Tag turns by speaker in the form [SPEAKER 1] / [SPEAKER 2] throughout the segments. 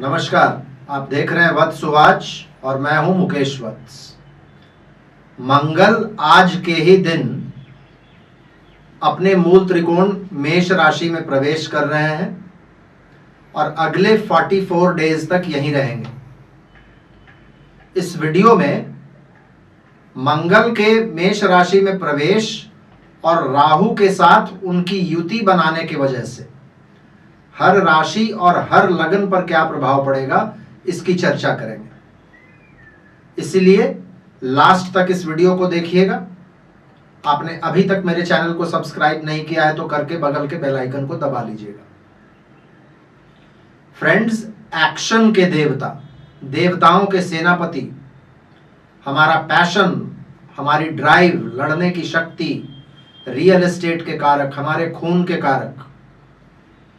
[SPEAKER 1] नमस्कार, आप देख रहे हैं वत्स वाच और मैं हूं मुकेश वत्स। मंगल आज के ही दिन अपने मूल त्रिकोण मेष राशि में प्रवेश कर रहे हैं और अगले 44 डेज तक यहीं रहेंगे। इस वीडियो में मंगल के मेष राशि में प्रवेश और राहु के साथ उनकी युति बनाने की वजह से हर राशि और हर लगन पर क्या प्रभाव पड़ेगा, इसकी चर्चा करेंगे। इसलिए लास्ट तक इस वीडियो को देखिएगा। आपने अभी तक मेरे चैनल को सब्सक्राइब नहीं किया है तो करके बगल के बेल आइकन को दबा लीजिएगा। फ्रेंड्स, एक्शन के देवता, देवताओं के सेनापति, हमारा पैशन, हमारी ड्राइव, लड़ने की शक्ति, रियल एस्टेट के कारक, हमारे खून के कारक,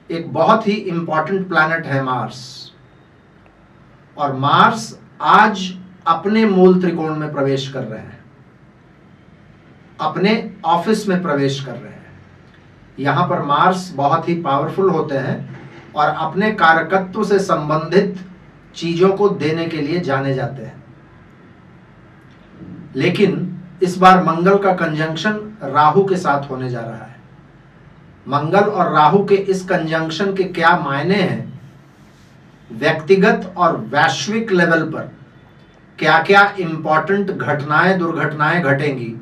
[SPEAKER 1] एक बहुत ही इंपॉर्टेंट प्लैनेट है मार्स। और मार्स आज अपने मूल त्रिकोण में प्रवेश कर रहे हैं, अपने ऑफिस में प्रवेश कर रहे हैं। यहां पर मार्स बहुत ही पावरफुल होते हैं और अपने कारकत्व से संबंधित चीजों को देने के लिए जाने जाते हैं। लेकिन इस बार मंगल का कंजंक्शन राहु के साथ होने जा रहा है। मंगल और राहु के इस कंजंक्शन के क्या मायने हैं, व्यक्तिगत और वैश्विक लेवल पर क्या क्या इंपॉर्टेंट घटनाएं, दुर्घटनाएं घटेंगी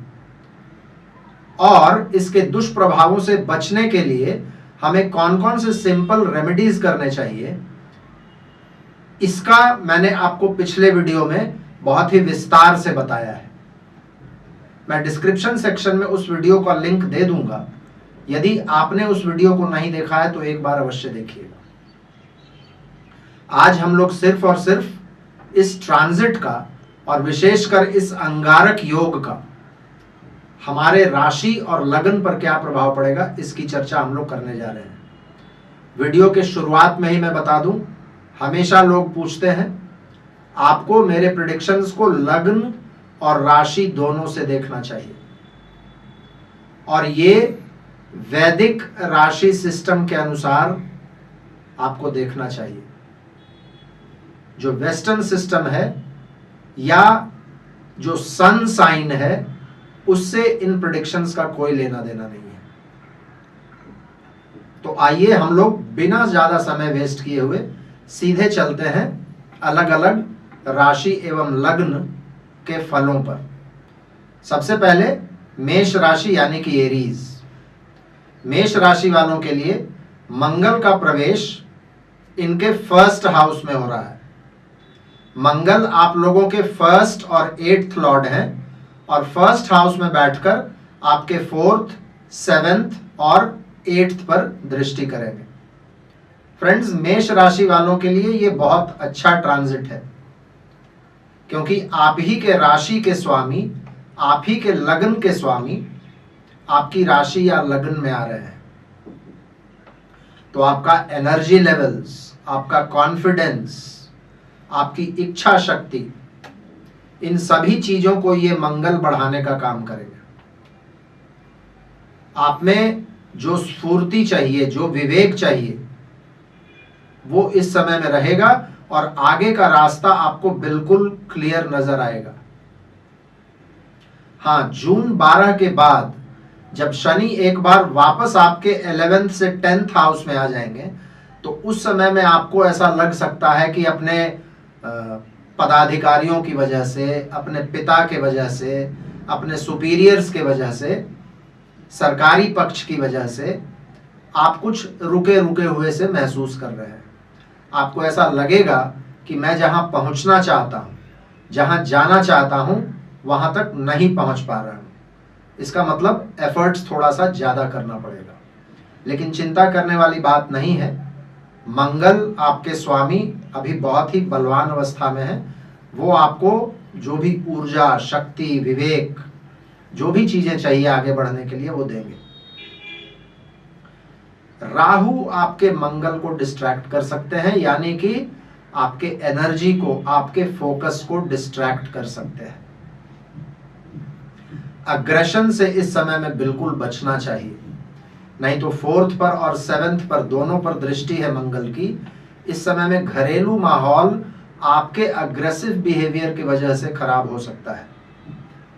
[SPEAKER 1] और इसके दुष्प्रभावों से बचने के लिए हमें कौन कौन से सिंपल रेमेडीज करने चाहिए, इसका मैंने आपको पिछले वीडियो में बहुत ही विस्तार से बताया है। मैं डिस्क्रिप्शन सेक्शन में उस वीडियो का लिंक दे दूंगा। यदि आपने उस वीडियो को नहीं देखा है तो एक बार अवश्य देखिएगा। आज हम लोग सिर्फ और सिर्फ इस ट्रांजिट का और विशेषकर इस अंगारक योग का हमारे राशि और लगन पर क्या प्रभाव पड़ेगा, इसकी चर्चा हम लोग करने जा रहे हैं। वीडियो के शुरुआत में ही मैं बता दूं, हमेशा लोग पूछते हैं आपको मेरे प्रेडिक्शंस को लग्न और राशि दोनों से देखना चाहिए, और ये वैदिक राशि सिस्टम के अनुसार आपको देखना चाहिए। जो वेस्टर्न सिस्टम है या जो सन साइन है, उससे इन प्रेडिक्शंस का कोई लेना देना नहीं है। तो आइए हम लोग बिना ज्यादा समय वेस्ट किए हुए सीधे चलते हैं अलग अलग राशि एवं लग्न के फलों पर। सबसे पहले मेष राशि यानी कि एरीज। मेष राशि वालों के लिए मंगल का प्रवेश इनके फर्स्ट हाउस में हो रहा है। मंगल आप लोगों के फर्स्ट और 8th लॉर्ड हैं और फर्स्ट हाउस में बैठकर आपके 4th, 7th और 8th पर दृष्टि करेंगे। फ्रेंड्स, मेष राशि वालों के लिए ये बहुत अच्छा ट्रांजिट है, क्योंकि आप ही के राशि के स्वामी, आप ही के लगन के स्वामी आपकी राशि या लगन में आ रहे हैं। तो आपका एनर्जी लेवल्स, आपका कॉन्फिडेंस, आपकी इच्छा शक्ति, इन सभी चीजों को ये मंगल बढ़ाने का काम करेगा। आप में जो स्फूर्ति चाहिए, जो विवेक चाहिए, वो इस समय में रहेगा और आगे का रास्ता आपको बिल्कुल क्लियर नजर आएगा। हाँ, जून 12 के बाद जब शनि एक बार वापस आपके 11th से 10th हाउस में आ जाएंगे, तो उस समय में आपको ऐसा लग सकता है कि अपने पदाधिकारियों की वजह से, अपने पिता के वजह से, अपने सुपीरियर्स के वजह से, सरकारी पक्ष की वजह से आप कुछ रुके रुके हुए से महसूस कर रहे हैं। आपको ऐसा लगेगा कि मैं जहां पहुंचना चाहता हूं, जहां जाना चाहता हूं, वहां तक नहीं पहुंच पा रहा हूं। इसका मतलब एफर्ट्स थोड़ा सा ज्यादा करना पड़ेगा। लेकिन चिंता करने वाली बात नहीं है। मंगल आपके स्वामी अभी बहुत ही बलवान अवस्था में है। वो आपको जो भी ऊर्जा, शक्ति, विवेक, जो भी चीजें चाहिए आगे बढ़ने के लिए, वो देंगे। राहु आपके मंगल को डिस्ट्रैक्ट कर सकते हैं, यानी कि आपके एनर्जी को, आपके फोकस को डिस्ट्रैक्ट कर सकते हैं। अग्रेशन से इस समय में बिल्कुल बचना चाहिए, नहीं तो 4th पर और 7th पर दोनों पर दृष्टि है मंगल की। इस समय में घरेलू माहौल आपके अग्रेसिव बिहेवियर की वजह से खराब हो सकता है।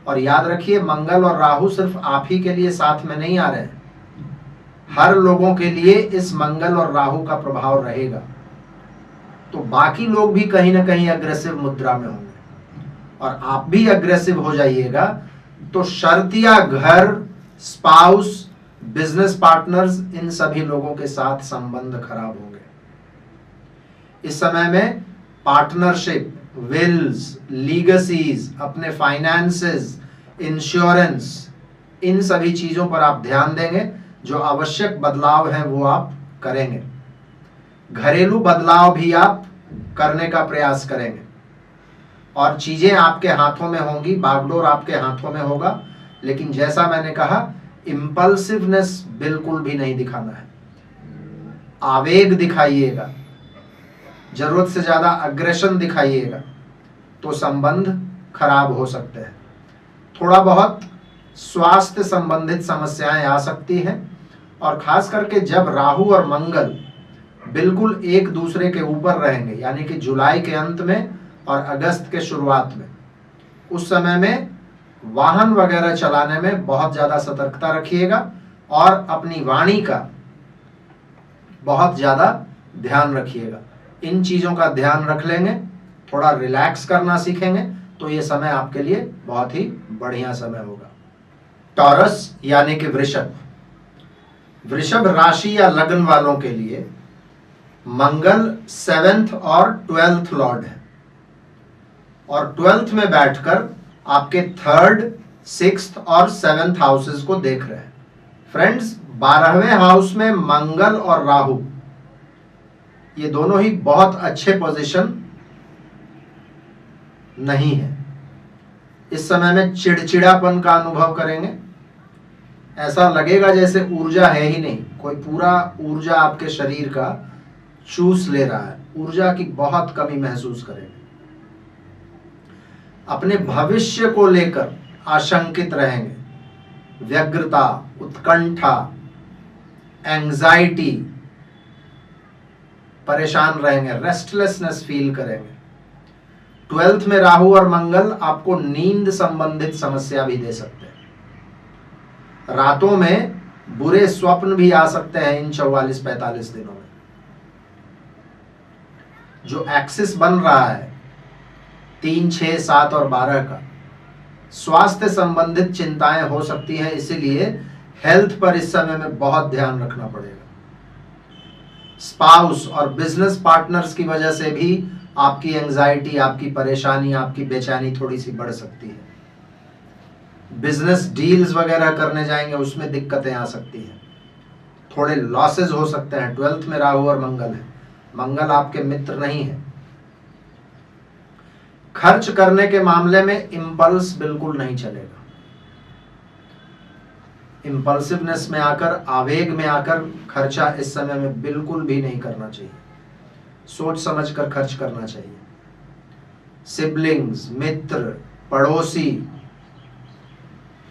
[SPEAKER 1] और याद रखिए, मंगल और राहु सिर्फ आप ही के लिए साथ में नहीं आ रहे हैं, हर लोगों के लिए इस मंगल और राहु का प्रभाव रहेगा। तो बाकी लोग भी कहीं ना कहीं अग्रेसिव मुद्रा में होंगे और आप भी अग्रेसिव हो जाइएगा, तो शर्तिया घर, स्पाउस, बिजनेस पार्टनर्स, इन सभी लोगों के साथ संबंध खराब होंगे। इस समय में पार्टनरशिप, विल्स, लीगसीज, अपने फाइनेंसेस, इंश्योरेंस, इन सभी चीजों पर आप ध्यान देंगे। जो आवश्यक बदलाव है वो आप करेंगे। घरेलू बदलाव भी आप करने का प्रयास करेंगे और चीजें आपके हाथों में होंगी, बागडोर आपके हाथों में होगा। लेकिन जैसा मैंने कहा, इंपल्सिवनेस बिल्कुल भी नहीं दिखाना है, आवेग दिखाइएगा, जरूरत से ज्यादा अग्रेशन दिखाइएगा तो संबंध खराब हो सकते हैं। थोड़ा बहुत स्वास्थ्य संबंधित समस्याएं आ सकती हैं और खास करके जब राहु और मंगल बिल्कुल एक दूसरे के ऊपर रहेंगे, यानी कि जुलाई के अंत में और अगस्त के शुरुआत में, उस समय में वाहन वगैरह चलाने में बहुत ज्यादा सतर्कता रखिएगा और अपनी वाणी का बहुत ज्यादा ध्यान रखिएगा। इन चीजों का ध्यान रख लेंगे, थोड़ा रिलैक्स करना सीखेंगे तो ये समय आपके लिए बहुत ही बढ़िया समय होगा। टॉरस यानी कि वृषभ, वृषभ राशि या लग्न वालों के लिए मंगल 7th और 12th लॉर्ड है और 12th में बैठकर आपके 3rd, 6th और 7th हाउसेस को देख रहे हैं। फ्रेंड्स, 12वें हाउस में मंगल और राहु, ये दोनों ही बहुत अच्छे पोजीशन नहीं है। इस समय में चिड़चिड़ापन का अनुभव करेंगे, ऐसा लगेगा जैसे ऊर्जा है ही नहीं, कोई पूरा ऊर्जा आपके शरीर का चूस ले रहा है, ऊर्जा की बहुत कमी महसूस करेंगे। अपने भविष्य को लेकर आशंकित रहेंगे, व्यग्रता, उत्कंठा, एंजाइटी, परेशान रहेंगे, रेस्टलेसनेस फील करेंगे। 12th में राहु और मंगल आपको नींद संबंधित समस्या भी दे सकते हैं। रातों में बुरे स्वप्न भी आ सकते हैं इन 44-45 दिनों में। जो एक्सिस बन रहा है 3, 6, 7 और 12 का, स्वास्थ्य संबंधित चिंताएं हो सकती हैं, इसीलिए हेल्थ पर इस समय में बहुत ध्यान रखना पड़ेगा। स्पाउस और बिजनेस पार्टनर्स की वजह से भी आपकी एंजाइटी, आपकी परेशानी, आपकी बेचैनी थोड़ी सी बढ़ सकती है। बिजनेस डील्स वगैरह करने जाएंगे, उसमें दिक्कतें आ सकती हैं, थोड़े लॉसेस हो सकते हैं। 12th में राहु और मंगल है, मंगल आपके मित्र नहीं है। खर्च करने के मामले में इंपल्स बिल्कुल नहीं चलेगा। इंपल्सिवनेस में आकर, आवेग में आकर खर्चा इस समय में बिल्कुल भी नहीं करना चाहिए, सोच समझकर खर्च करना चाहिए। सिबलिंग्स, मित्र, पड़ोसी,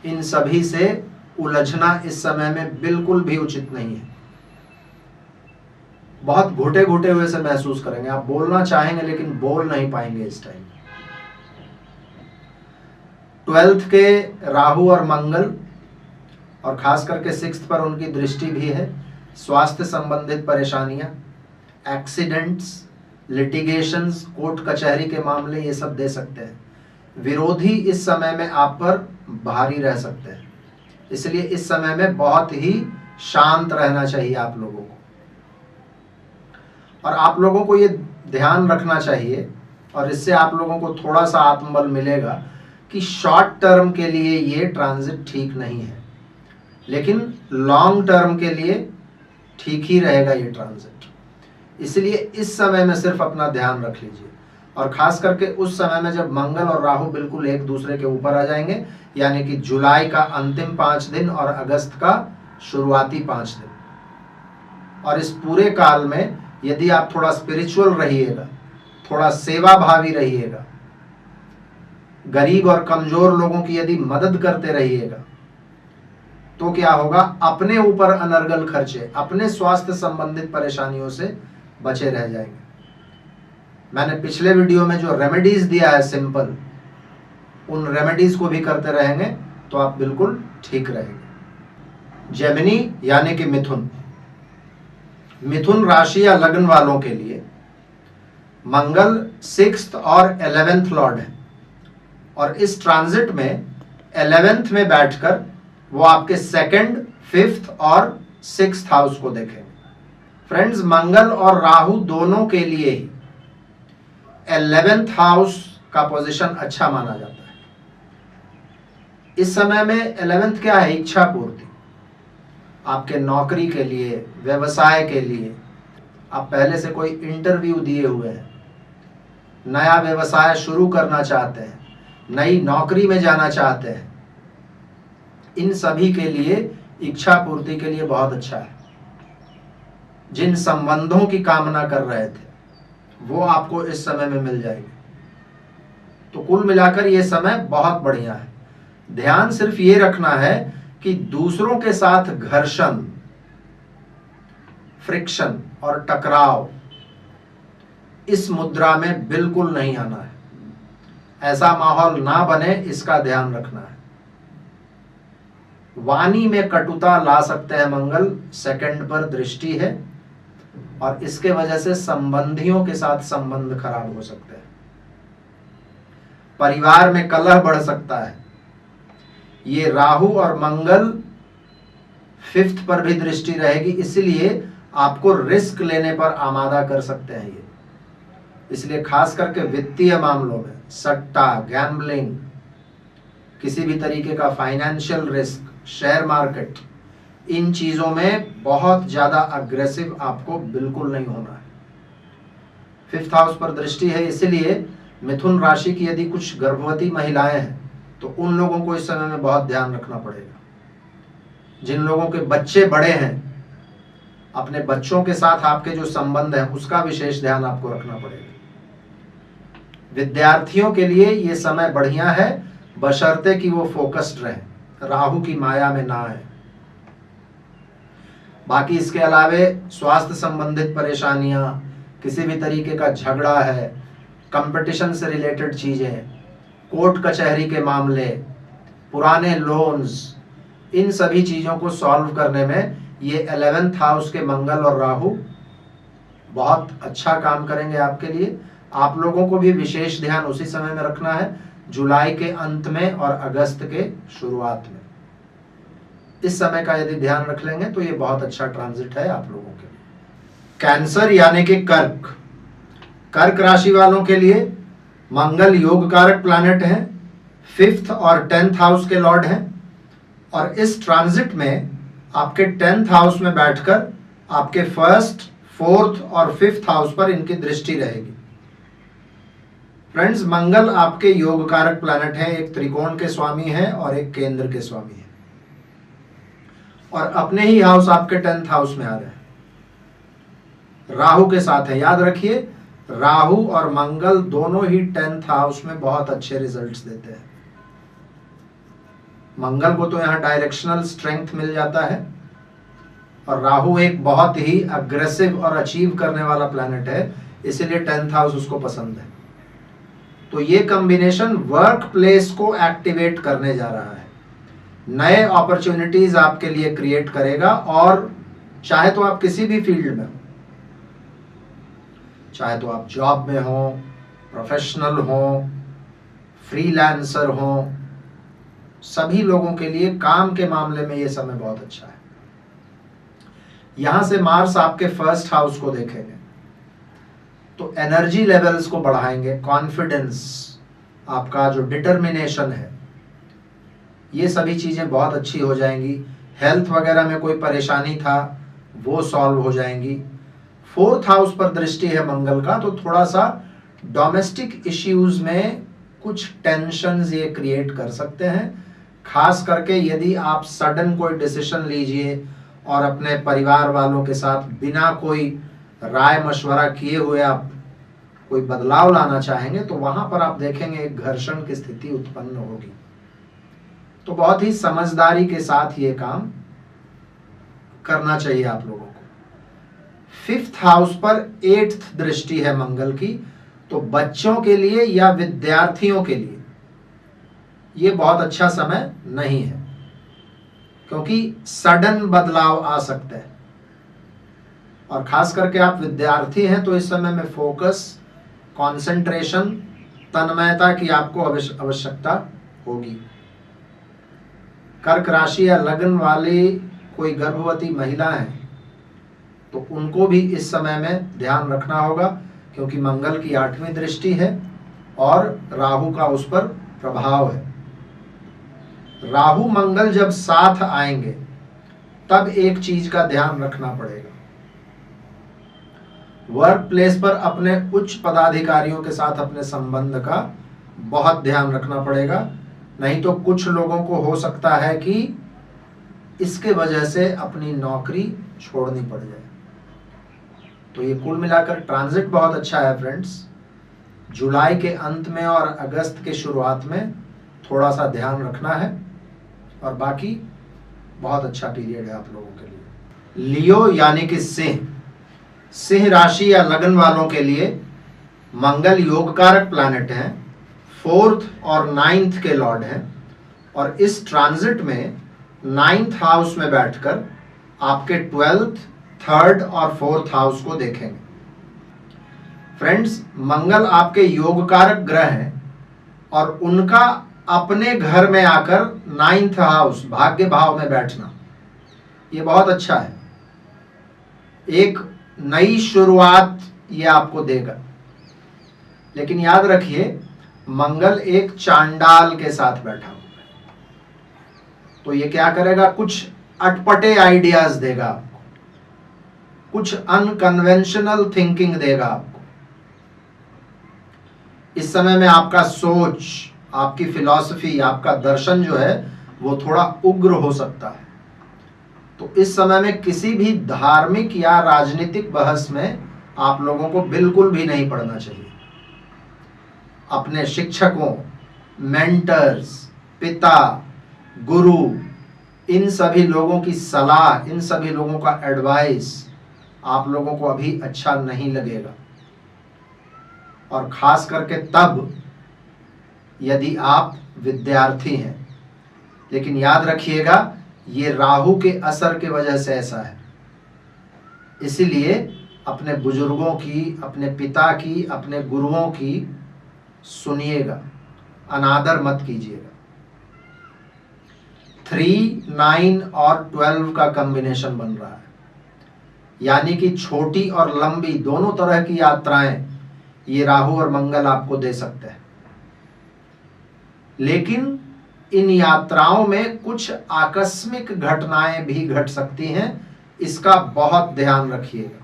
[SPEAKER 1] इन सभी से उलझना इस समय में बिल्कुल भी उचित नहीं है। बहुत घुटे घुटे हुए से महसूस करेंगे, आप बोलना चाहेंगे लेकिन बोल नहीं पाएंगे इस टाइम। 12th के राहु और मंगल और खास करके 6th पर उनकी दृष्टि भी है। स्वास्थ्य संबंधित परेशानियां, एक्सीडेंट्स, लिटिगेशंस, कोर्ट कचहरी के मामले, ये सब दे सकते हैं। विरोधी इस समय में आप पर भारी रह सकते हैं, इसलिए इस समय में बहुत ही शांत रहना चाहिए आप लोगों को। और आप लोगों को ये ध्यान रखना चाहिए, और इससे आप लोगों को थोड़ा सा आत्मबल मिलेगा कि शॉर्ट टर्म के लिए ये ट्रांजिट ठीक नहीं है, लेकिन लॉन्ग टर्म के लिए ठीक ही रहेगा ये ट्रांजिट। इसलिए इस समय में सिर्फ अपना ध्यान रख लीजिए, और खास करके उस समय में जब मंगल और राहु बिल्कुल एक दूसरे के ऊपर आ जाएंगे, यानी कि जुलाई का अंतिम 5 दिन और अगस्त का शुरुआती 5 दिन। और इस पूरे काल में यदि आप थोड़ा स्पिरिचुअल रहिएगा, थोड़ा सेवा भावी रहिएगा, गरीब और कमजोर लोगों की यदि मदद करते रहिएगा, तो क्या होगा, अपने ऊपर अनर्गल खर्चे, अपने स्वास्थ्य संबंधित परेशानियों से बचे रह जाएंगे। मैंने पिछले वीडियो में जो रेमेडीज दिया है सिंपल, उन रेमेडीज को भी करते रहेंगे तो आप बिल्कुल ठीक रहेंगे। जेमिनी यानी कि मिथुन, मिथुन राशि या लग्न वालों के लिए मंगल 6th और 11th लॉर्ड है, और इस ट्रांजिट में 11th में बैठकर वो आपके 2nd, 5th और 6th हाउस को देखेंगे। फ्रेंड्स, मंगल और राहु दोनों के लिए ही 11th हाउस का पोजीशन अच्छा माना जाता है। इस समय में 11th क्या है? इच्छा पूर्ति। आपके नौकरी के लिए, व्यवसाय के लिए, आप पहले से कोई इंटरव्यू दिए हुए हैं, नया व्यवसाय शुरू करना चाहते हैं, नई नौकरी में जाना चाहते हैं, इन सभी के लिए इच्छा पूर्ति के लिए बहुत अच्छा है। जिन संबंधों की कामना कर रहे थे वो आपको इस समय में मिल जाएगी। तो कुल मिलाकर ये समय बहुत बढ़िया है। ध्यान सिर्फ ये रखना है कि दूसरों के साथ घर्षण, फ्रिक्शन और टकराव इस मुद्रा में बिल्कुल नहीं आना है। ऐसा माहौल ना बने, इसका ध्यान रखना है। वाणी में कटुता ला सकते हैं मंगल, 2nd पर दृष्टि है, और इसके वजह से संबंधियों के साथ संबंध खराब हो सकते हैं। परिवार में कलह बढ़ सकता है। ये राहु और मंगल 5th पर भी दृष्टि रहेगी, इसलिए आपको रिस्क लेने पर आमादा कर सकते हैं ये। इसलिए खास करके वित्तीय मामलों में सट्टा, गैम्बलिंग, किसी भी तरीके का फाइनेंशियल रिस्क, शेयर मार्केट, इन चीजों में बहुत ज्यादा अग्रेसिव आपको बिल्कुल नहीं होना है। 5th हाउस पर दृष्टि है, इसलिए मिथुन राशि की यदि कुछ गर्भवती महिलाएं हैं तो उन लोगों को इस समय में बहुत ध्यान रखना पड़ेगा। जिन लोगों के बच्चे बड़े हैं, अपने बच्चों के साथ आपके जो संबंध है उसका विशेष ध्यान आपको रखना पड़ेगा। विद्यार्थियों के लिए ये समय बढ़िया है, बशर्ते कि वो फोकस्ड रहे, राहु की माया में ना है। बाकी इसके अलावे स्वास्थ्य संबंधित परेशानियां, किसी भी तरीके का झगड़ा है, कंपटीशन से रिलेटेड चीजें, कोर्ट कचहरी के मामले, पुराने लोन्स, इन सभी चीजों को सॉल्व करने में ये 11th हाउस के मंगल और राहु बहुत अच्छा काम करेंगे आपके लिए। आप लोगों को भी विशेष ध्यान उसी समय में रखना है, जुलाई के अंत में और अगस्त के शुरुआत में। इस समय का यदि ध्यान रख लेंगे तो ये बहुत अच्छा ट्रांजिट है आप लोगों के लिए। कैंसर यानी कि कर्क, कर्क राशि वालों के लिए मंगल योग कारक प्लैनेट है, 5th और 10th हाउस के लॉर्ड हैं, और इस ट्रांजिट में आपके 10th हाउस में बैठकर आपके 1st, 4th और 5th हाउस पर इनकी दृष्टि रहेगी। फ्रेंड्स, मंगल आपके योग कारक प्लैनेट है, एक त्रिकोण के स्वामी है और एक केंद्र के स्वामी है, और अपने ही हाउस आपके 10th हाउस में आ रहे हैं, राहु के साथ है। याद रखिए, राहु और मंगल दोनों ही 10th हाउस में बहुत अच्छे रिजल्ट्स देते हैं। मंगल को तो यहां डायरेक्शनल स्ट्रेंथ मिल जाता है, और राहु एक बहुत ही अग्रेसिव और अचीव करने वाला प्लैनेट है, इसीलिए 10th हाउस उसको पसंद है। तो ये कॉम्बिनेशन वर्क प्लेस को एक्टिवेट करने जा रहा है, नए अपॉर्चुनिटीज आपके लिए क्रिएट करेगा। और चाहे तो आप किसी भी फील्ड में हो, चाहे तो आप जॉब में हो, प्रोफेशनल हो, फ्रीलांसर हो, सभी लोगों के लिए काम के मामले में ये समय बहुत अच्छा है। यहां से मार्स आपके 1st हाउस को देखेंगे तो एनर्जी लेवल्स को बढ़ाएंगे, कॉन्फिडेंस, आपका जो डिटर्मिनेशन है, ये सभी चीजें बहुत अच्छी हो जाएंगी। हेल्थ वगैरह में कोई परेशानी था वो सॉल्व हो जाएंगी। 4th हाउस पर दृष्टि है मंगल का, तो थोड़ा सा डोमेस्टिक इश्यूज में कुछ टेंशन्स ये क्रिएट कर सकते हैं। खास करके यदि आप सडन कोई डिसीजन लीजिए और अपने परिवार वालों के साथ बिना कोई राय मशवरा किए हुए आप कोई बदलाव लाना चाहेंगे, तो वहां पर आप देखेंगे एक घर्षण की स्थिति उत्पन्न होगी। तो बहुत ही समझदारी के साथ ये काम करना चाहिए आप लोगों को। 5th हाउस पर 8th दृष्टि है मंगल की, तो बच्चों के लिए या विद्यार्थियों के लिए ये बहुत अच्छा समय नहीं है, क्योंकि सडन बदलाव आ सकते हैं। और खास करके आप विद्यार्थी हैं तो इस समय में फोकस, कंसंट्रेशन, तन्मयता की आपको आवश्यकता होगी। कर्क राशि या लग्न वाली कोई गर्भवती महिला है तो उनको भी इस समय में ध्यान रखना होगा, क्योंकि मंगल की 8वीं दृष्टि है और राहु का उस पर प्रभाव है। राहु मंगल जब साथ आएंगे तब एक चीज का ध्यान रखना पड़ेगा, वर्क प्लेस पर अपने उच्च पदाधिकारियों के साथ अपने संबंध का बहुत ध्यान रखना पड़ेगा, नहीं तो कुछ लोगों को हो सकता है कि इसके वजह से अपनी नौकरी छोड़नी पड़ जाए। तो ये कुल मिलाकर ट्रांजिट बहुत अच्छा है फ्रेंड्स। जुलाई के अंत में और अगस्त के शुरुआत में थोड़ा सा ध्यान रखना है, और बाकी बहुत अच्छा पीरियड है आप लोगों के लिए। लियो यानी कि सिंह राशि या लगन वालों के लिए मंगल योग कारक प्लैनेट हैं, 4th और 9th के लॉर्ड हैं, और इस ट्रांजिट में 9th हाउस में बैठकर आपके 12th, 3rd और 4th हाउस को देखेंगे। फ्रेंड्स, मंगल आपके योग कारक ग्रह हैं और उनका अपने घर में आकर 9th हाउस भाग्य भाव में बैठना ये बहुत अच्छा है। एक नई शुरुआत ये आपको देगा, लेकिन याद रखिए मंगल एक चांडाल के साथ बैठा हुआ है, तो ये क्या करेगा, कुछ अटपटे आइडियाज देगा आपको, कुछ अनकन्वेंशनल थिंकिंग देगा आपको। इस समय में आपका सोच, आपकी फिलॉसफी, आपका दर्शन जो है वो थोड़ा उग्र हो सकता है। तो इस समय में किसी भी धार्मिक या राजनीतिक बहस में आप लोगों को बिल्कुल भी नहीं पड़ना चाहिए। अपने शिक्षकों, मेंटर्स, पिता, गुरु, इन सभी लोगों की सलाह, इन सभी लोगों का एडवाइस आप लोगों को अभी अच्छा नहीं लगेगा, और खास करके तब यदि आप विद्यार्थी हैं। लेकिन याद रखिएगा ये राहु के असर के वजह से ऐसा है, इसीलिए अपने बुजुर्गों की, अपने पिता की, अपने गुरुओं की सुनिएगा, अनादर मत कीजिएगा। 3, 9 और 12 का कॉम्बिनेशन बन रहा है, यानी कि छोटी और लंबी दोनों तरह की यात्राएं ये राहु और मंगल आपको दे सकते हैं। लेकिन इन यात्राओं में कुछ आकस्मिक घटनाएं भी घट सकती हैं, इसका बहुत ध्यान रखिएगा।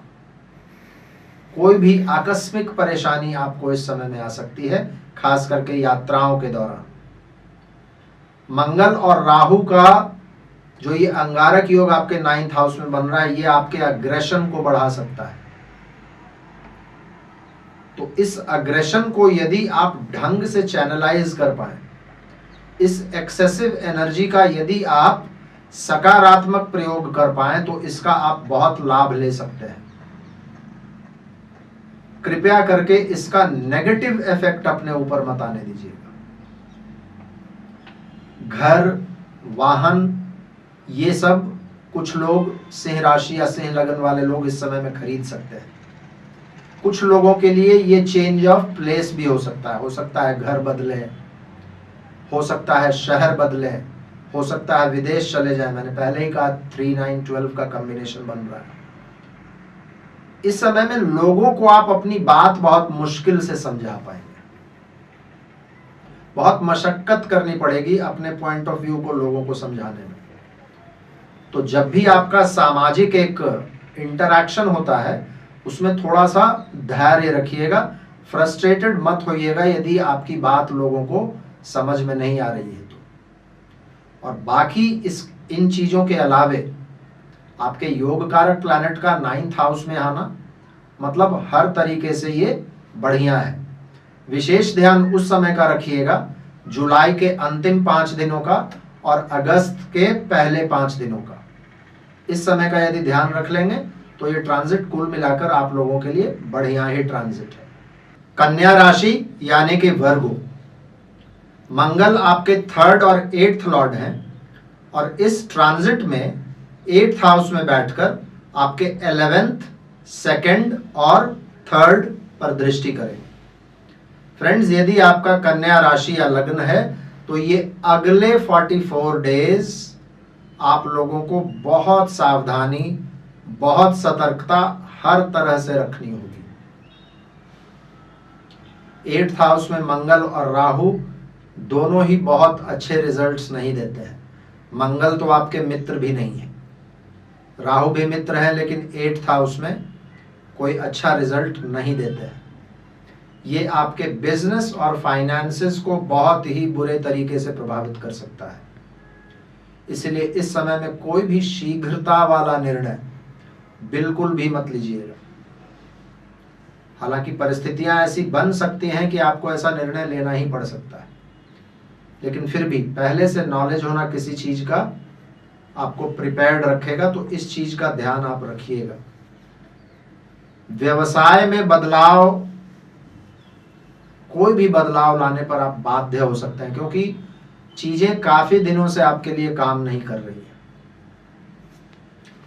[SPEAKER 1] कोई भी आकस्मिक परेशानी आपको इस समय में आ सकती है, खास करके यात्राओं के दौरान। मंगल और राहु का जो ये अंगारक योग आपके 9th हाउस में बन रहा है, ये आपके अग्रेशन को बढ़ा सकता है। तो इस अग्रेशन को यदि आप ढंग से चैनलाइज कर पाए, इस एक्सेसिव एनर्जी का यदि आप सकारात्मक प्रयोग कर पाए, तो इसका आप बहुत लाभ ले सकते हैं। कृपया करके इसका नेगेटिव इफेक्ट अपने ऊपर मत आने दीजिएगा। घर, वाहन, ये सब कुछ लोग सिंह राशि या सिंह लगन वाले लोग इस समय में खरीद सकते हैं। कुछ लोगों के लिए ये चेंज ऑफ प्लेस भी हो सकता है घर बदले, हो सकता है शहर बदले, हो सकता है विदेश चले जाए। मैंने पहले ही कहा 3, 9, 12 का कॉम्बिनेशन बन रहा है। इस समय में लोगों को आप अपनी बात बहुत मुश्किल से समझा पाएंगे, बहुत मशक्कत करनी पड़ेगी अपने पॉइंट ऑफ व्यू को लोगों को समझाने में। तो जब भी आपका सामाजिक एक इंटरैक्शन होता है, उसमें थोड़ा सा धैर्य रखिएगा, फ्रस्ट्रेटेड मत होइएगा यदि आपकी बात लोगों को समझ में नहीं आ रही है तो। और बाकी इन चीजों के अलावे आपके योग कारक प्लैनेट का 9th हाउस में आना मतलब हर तरीके से ये बढ़िया है। विशेष ध्यान उस समय का रखिएगा, जुलाई के अंतिम 5 दिनों का और अगस्त के पहले 5 दिनों का। इस समय का यदि ध्यान रख लेंगे तो ये ट्रांजिट कुल मिलाकर आप लोगों के लिए बढ़िया ही ट्रांजिट है। कन्या राशि यानी कि वर्गो, मंगल आपके 3rd और 8th लॉर्ड हैं और इस ट्रांजिट में 8th हाउस में बैठकर आपके 11th, 2nd और 3rd पर दृष्टि करेंगे। फ्रेंड्स, यदि आपका कन्या राशि या लग्न है तो ये अगले 44 डेज आप लोगों को बहुत सावधानी, बहुत सतर्कता हर तरह से रखनी होगी। 8th हाउस में मंगल और राहु दोनों ही बहुत अच्छे रिजल्ट्स नहीं देते हैं। मंगल तो आपके मित्र भी नहीं है, राहु भी मित्र है, लेकिन 8th हाउस में कोई अच्छा रिजल्ट नहीं देते हैं। ये आपके बिजनेस और फाइनेंसेस को बहुत ही बुरे तरीके से प्रभावित कर सकता है। इसलिए इस समय में कोई भी शीघ्रता वाला निर्णय बिल्कुल भी मत लीजिएगा। हालांकि परिस्थितियां ऐसी बन सकती हैं कि आपको ऐसा निर्णय लेना ही पड़ सकता है, लेकिन फिर भी पहले से नॉलेज होना किसी चीज का आपको प्रिपेयर्ड रखेगा, तो इस चीज का ध्यान आप रखिएगा। व्यवसाय में बदलाव, कोई भी बदलाव लाने पर आप बाध्य हो सकते हैं, क्योंकि चीजें काफी दिनों से आपके लिए काम नहीं कर रही है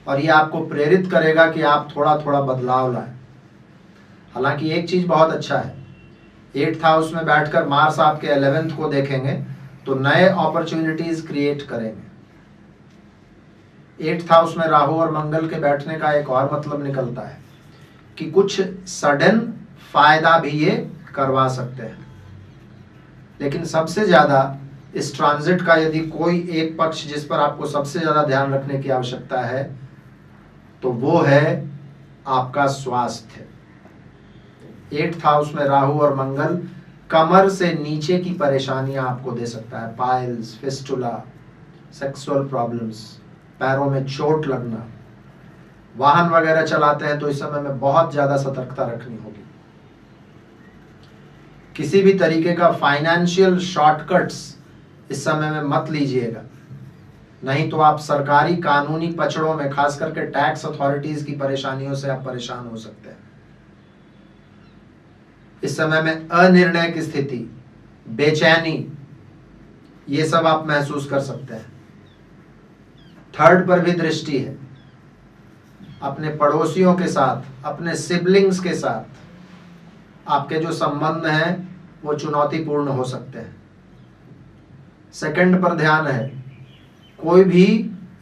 [SPEAKER 1] और ये आपको प्रेरित करेगा कि आप थोड़ा थोड़ा बदलाव लाएं। हालांकि एक चीज बहुत अच्छा है, 8th हाउस में बैठकर मार्स आपके 11th को देखेंगे तो नए अपॉर्चुनिटीज क्रिएट करेंगे। 8th हाउस में राहु और मंगल के बैठने का एक और मतलब निकलता है कि कुछ सडन फायदा भी ये करवा सकते हैं। लेकिन सबसे ज्यादा इस ट्रांजिट का यदि कोई एक पक्ष जिस पर आपको सबसे ज्यादा ध्यान रखने की आवश्यकता है तो वो है आपका स्वास्थ्य। 8th हाउस में राहु और मंगल कमर से नीचे की परेशानियां आपको दे सकता है। पाइल्स, फिस्टुला, सेक्सुअल प्रॉब्लम्स, पैरों में चोट लगना। वाहन वगैरह चलाते हैं तो इस समय में बहुत ज्यादा सतर्कता रखनी होगी। किसी भी तरीके का फाइनेंशियल शॉर्टकट्स इस समय में मत लीजिएगा, नहीं तो आप सरकारी कानूनी पचड़ों में, खास करके टैक्स अथॉरिटीज की परेशानियों से आप परेशान हो सकते हैं। इस समय में अनिर्णय की स्थिति, बेचैनी, ये सब आप महसूस कर सकते हैं। 3rd पर भी दृष्टि है। अपने पड़ोसियों के साथ, अपने सिबलिंग्स के साथ आपके जो संबंध हैं वो चुनौतीपूर्ण हो सकते हैं। 2nd पर ध्यान है, कोई भी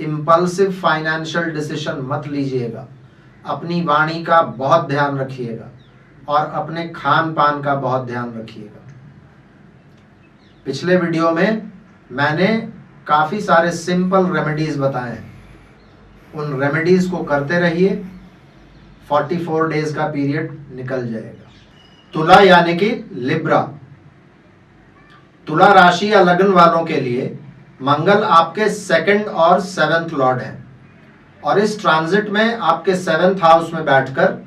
[SPEAKER 1] इंपल्सिव फाइनेंशियल डिसीजन मत लीजिएगा। अपनी वाणी का बहुत ध्यान रखिएगा और अपने खान पान का बहुत ध्यान रखिएगा। पिछले वीडियो में मैंने काफी सारे सिंपल रेमेडीज बताए हैं, उन रेमेडीज को करते रहिए, 44 डेज का पीरियड निकल जाएगा। तुला यानी कि लिब्रा, तुला राशि या लग्न वालों के लिए मंगल आपके 2nd और 7th लॉर्ड हैं और इस ट्रांजिट में आपके 7th हाउस में बैठकर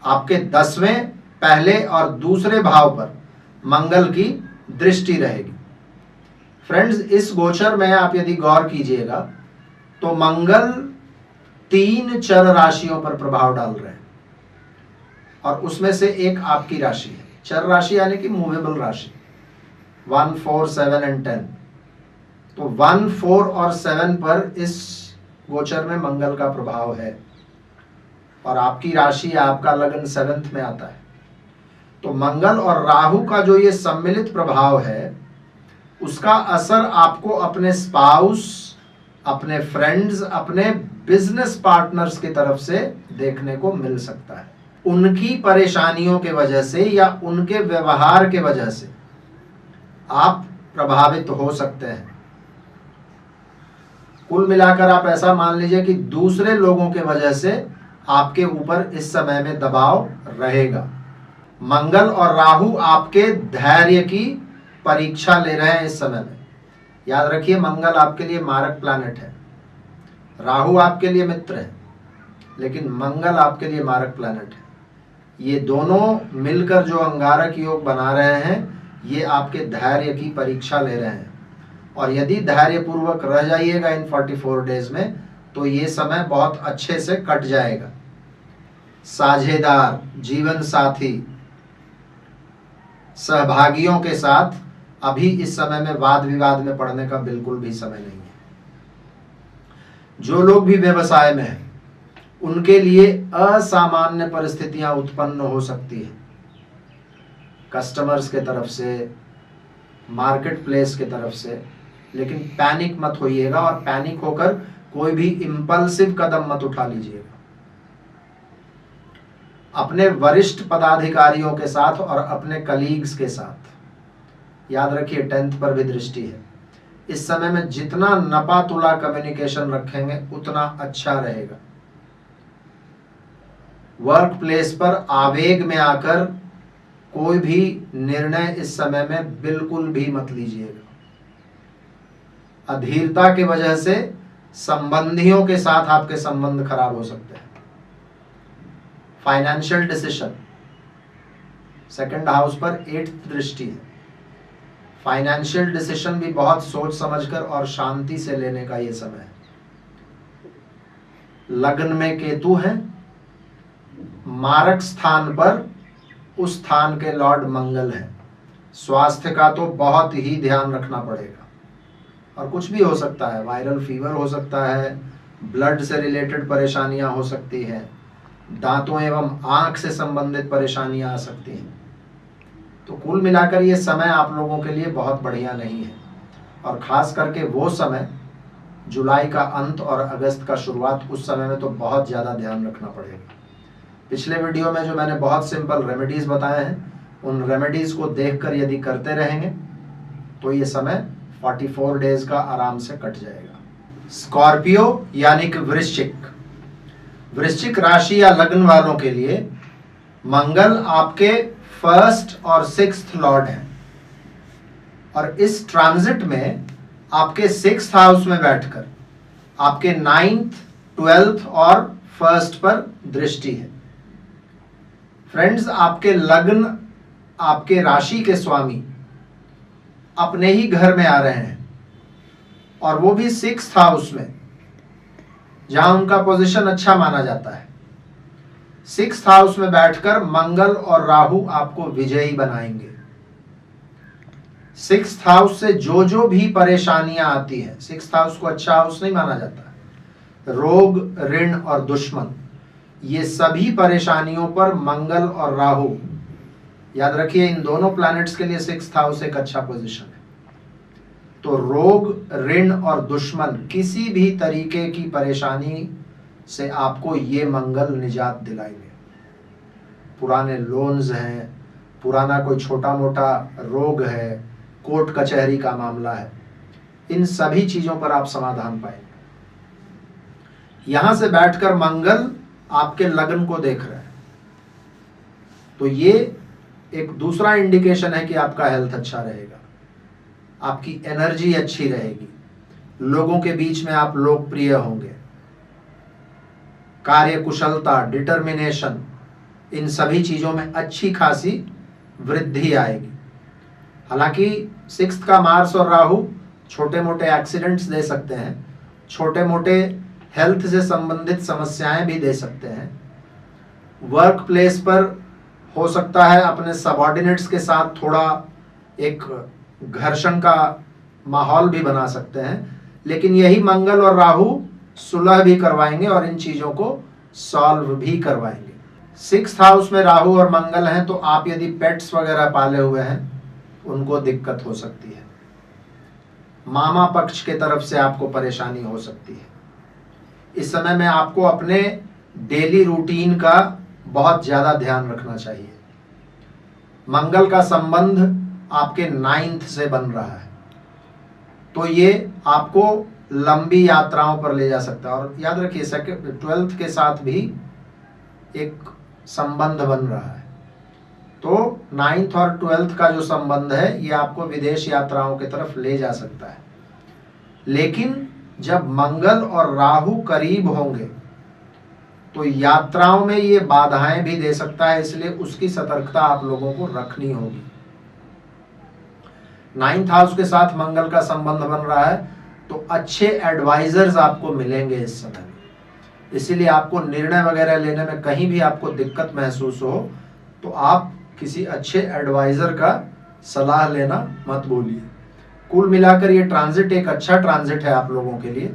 [SPEAKER 1] आपके 10वें, पहले और दूसरे भाव पर मंगल की दृष्टि रहेगी। फ्रेंड्स, इस गोचर में आप यदि गौर कीजिएगा तो मंगल 3 चर राशियों पर प्रभाव डाल रहे हैं और उसमें से एक आपकी राशि है। चर राशि यानी कि मूवेबल राशि, 1, 4, 7 एंड 10। तो 1, 4 और 7 पर इस गोचर में मंगल का प्रभाव है और आपकी राशि, आपका लग्न 7th में आता है। तो मंगल और राहु का जो ये सम्मिलित प्रभाव है उसका असर आपको अपने स्पाउस, अपने फ्रेंड्स, अपने बिजनेस पार्टनर्स की तरफ से देखने को मिल सकता है। उनकी परेशानियों के वजह से या उनके व्यवहार के वजह से आप प्रभावित हो सकते हैं। कुल मिलाकर आप ऐसा मान लीजिए कि दूसरे लोगों के वजह से आपके ऊपर इस समय में दबाव रहेगा। मंगल और राहु आपके धैर्य की परीक्षा ले रहे हैं इस समय में। याद रखिए, मंगल आपके लिए मारक प्लैनेट है, राहु आपके लिए मित्र है, लेकिन मंगल आपके लिए मारक प्लैनेट है। ये दोनों मिलकर जो अंगारक योग बना रहे हैं, ये आपके धैर्य की परीक्षा ले रहे हैं और यदि धैर्यपूर्वक रह जाइएगा इन 44 डेज में तो ये समय बहुत अच्छे से कट जाएगा। साझेदार, जीवन साथी, सहभागियों के साथ अभी इस समय में वाद विवाद में पड़ने का बिल्कुल भी समय नहीं है। जो लोग भी व्यवसाय में हैं उनके लिए असामान्य परिस्थितियां उत्पन्न हो सकती है, कस्टमर्स के तरफ से, मार्केट प्लेस के तरफ से। लेकिन पैनिक मत होइएगा और पैनिक होकर कोई भी इम्पल्सिव कदम मत उठा लीजिएगा। अपने वरिष्ठ पदाधिकारियों के साथ और अपने कलीग्स के साथ, याद रखिए 10th पर भी दृष्टि है, इस समय में जितना नपा तुला कम्युनिकेशन रखेंगे उतना अच्छा रहेगा। वर्क प्लेस पर आवेग में आकर कोई भी निर्णय इस समय में बिल्कुल भी मत लीजिएगा। अधीरता की वजह से संबंधियों के साथ आपके संबंध खराब हो सकते हैं। फाइनेंशियल डिसीजन, 2nd हाउस पर 8th दृष्टि है। फाइनेंशियल डिसीजन भी बहुत सोच समझकर और शांति से लेने का ये समय है। लग्न में केतु है, मारक स्थान पर उस स्थान के लॉर्ड मंगल है। स्वास्थ्य का तो बहुत ही ध्यान रखना पड़ेगा और कुछ भी हो सकता है, वायरल फीवर हो सकता है, ब्लड से रिलेटेड परेशानियां हो सकती हैं, दांतों एवं आंख से संबंधित परेशानियां आ सकती हैं। तो कुल मिलाकर ये समय आप लोगों के लिए बहुत बढ़िया नहीं है और खास करके वो समय जुलाई का अंत और अगस्त का शुरुआत, उस समय में तो बहुत ज़्यादा ध्यान रखना पड़ेगा। पिछले वीडियो में जो मैंने बहुत सिंपल रेमेडीज बताए हैं, उन रेमेडीज को देखकर यदि करते रहेंगे तो ये समय 44 डेज का आराम से कट जाएगा। स्कॉर्पियो यानी कि वृश्चिक राशि या लग्न वालों के लिए मंगल आपके 1st और 6th लॉर्ड हैं और इस ट्रांजिट में आपके 6th हाउस में बैठकर आपके 9th, 12th और 1st पर दृष्टि है। फ्रेंड्स, आपके लग्न, आपके राशि के स्वामी अपने ही घर में आ रहे हैं और वो भी 6th हाउस में, जहां उनका पोजीशन अच्छा माना जाता है। 6th हाउस में बैठकर मंगल और राहु आपको विजयी बनाएंगे। 6th हाउस से जो भी परेशानियां आती हैं, 6th हाउस को अच्छा हाउस नहीं माना जाता। रोग, ऋण और दुश्मन, ये सभी परेशानियों पर मंगल और राहु, याद रखिए इन दोनों प्लैनेट्स के लिए 6th हाउस एक अच्छा पोजीशन है। तो रोग, ऋण और दुश्मन, किसी भी तरीके की परेशानी से आपको ये मंगल निजात दिलाएंगे। पुराने लोन्स हैं, पुराना कोई छोटा मोटा रोग है, कोर्ट कचहरी का मामला है, इन सभी चीजों पर आप समाधान पाएंगे। यहां से बैठकर मंगल आपके लग्न को देख रहा है, तो ये एक दूसरा इंडिकेशन है कि आपका हेल्थ अच्छा रहेगा, आपकी एनर्जी अच्छी रहेगी, लोगों के बीच में आप लोकप्रिय होंगे, कार्य कुशलता, डिटर्मिनेशन, इन सभी चीजों में अच्छी खासी वृद्धि आएगी। हालांकि 6th का मार्स और राहु छोटे मोटे एक्सीडेंट्स दे सकते हैं, छोटे मोटे हेल्थ से संबंधित समस्याएं भी दे सकते हैं। वर्क प्लेस पर हो सकता है अपने सबऑर्डिनेट्स के साथ थोड़ा एक घर्षण का माहौल भी बना सकते हैं, लेकिन यही मंगल और राहु सुलह भी करवाएंगे और इन चीजों को सॉल्व भी करवाएंगे। 6th हाउस में राहु और मंगल हैं, तो आप यदि पेट्स वगैरह पाले हुए हैं उनको दिक्कत हो सकती है। मामा पक्ष के तरफ से आपको परेशानी हो सकती है। इस समय में आपको अपने डेली रूटीन का बहुत ज्यादा ध्यान रखना चाहिए। मंगल का संबंध आपके 9th से बन रहा है, तो ये आपको लंबी यात्राओं पर ले जा सकता है। और याद रखिए 12th के साथ भी एक संबंध बन रहा है, तो 9th और 12th का जो संबंध है ये आपको विदेश यात्राओं की तरफ ले जा सकता है। लेकिन जब मंगल और राहु करीब होंगे तो यात्राओं में ये बाधाएं भी दे सकता है, इसलिए उसकी सतर्कता आप लोगों को रखनी होगी। 9th हाउस के साथ मंगल का संबंध बन रहा है, तो अच्छे एडवाइजर्स आपको मिलेंगे इस समय में। इसीलिए आपको निर्णय वगैरह लेने में कहीं भी आपको दिक्कत महसूस हो तो आप किसी अच्छे एडवाइजर का सलाह लेना मत भूलिए। कुल मिलाकर ये ट्रांजिट एक अच्छा ट्रांजिट है आप लोगों के लिए,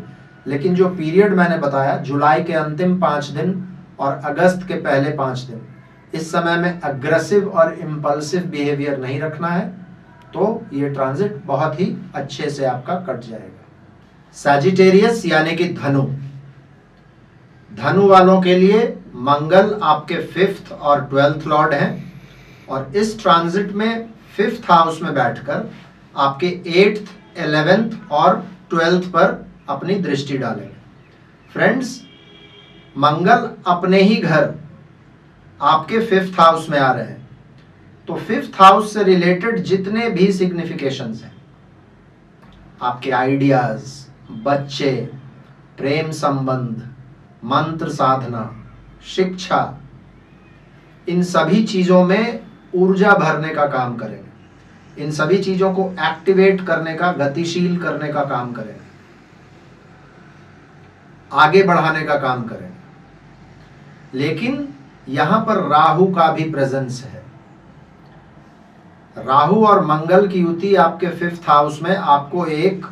[SPEAKER 1] लेकिन जो पीरियड मैंने बताया, जुलाई के अंतिम 5 दिन और अगस्त के पहले 5 दिन, इस समय में अग्रेसिव और इम्पल्सिव बिहेवियर नहीं रखना है, तो ये ट्रांजिट बहुत ही अच्छे से आपका कट जाएगा। सैजिटेरियस यानी कि धनु, धनु वालों के लिए मंगल आपके 5th और 12th लॉर्ड हैं, और इस ट्रांजिट में 5th हाउस में बैठकर आपके 8th, 11th और 12th पर अपनी दृष्टि डालेंगे। फ्रेंड्स, मंगल अपने ही घर आपके 5th हाउस में आ रहे हैं, तो 5th हाउस से रिलेटेड जितने भी सिग्निफिकेशंस हैं, आपके आइडियाज, बच्चे, प्रेम संबंध, मंत्र साधना, शिक्षा, इन सभी चीजों में ऊर्जा भरने का काम करेंगे, इन सभी चीजों को एक्टिवेट करने का, गतिशील करने का काम करेंगे, आगे बढ़ाने का काम करेंगे। लेकिन यहां पर राहु का भी प्रेजेंस है। राहु और मंगल की युति आपके 5th हाउस में आपको एक